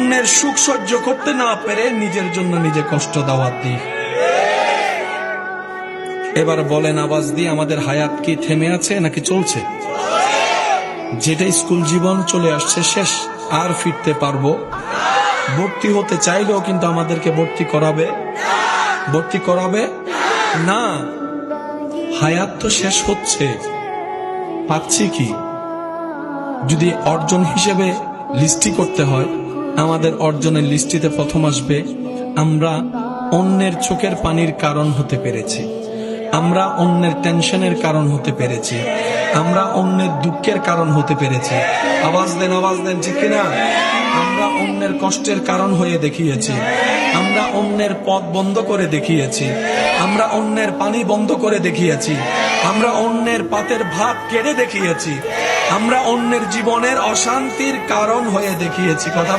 অন্যের সুখ সহ্য করতে না পেরে নিজের জন্য নিজে কষ্ট দাওয়াত দিই। এবার বলেন আওয়াজ দিয়ে, আমাদের হায়াত কি থেমে আছে নাকি চলছে? যেটা স্কুল জীবন চলে আসছে শেষ, আর ফিরতে পারবো? ভর্তি হতে চাইলেও কিন্তু আমাদেরকে ভর্তি করাবে না। হায়াত তো শেষ হচ্ছে, পাচ্ছি কি? যদি অর্জন হিসেবে লিস্টি করতে হয়, আমাদের অর্জনের লিস্টিতে প্রথম আসবে আমরা অন্যের চোখের পানির কারণ হতে পেরেছি, আমরা অন্যের টেনশনের কারণ হতে পেরেছি, আমরা অন্যের দুঃখের কারণ হতে পেরেছি। আওয়াজ দেন, ঠিক কিনা? আমরা অন্যের কষ্টের কারণ হয়ে দেখিয়েছি, আমরা অন্যের পথ বন্ধ করে দেখিয়েছি, আমরা অন্যের পানি বন্ধ করে দেখিয়েছি, আমরা অন্যের পাতের ভাত কেড়ে দেখিয়েছি, আমরা অন্যের জীবনের অশান্তির কারণ হয়ে দেখিয়েছি। কথা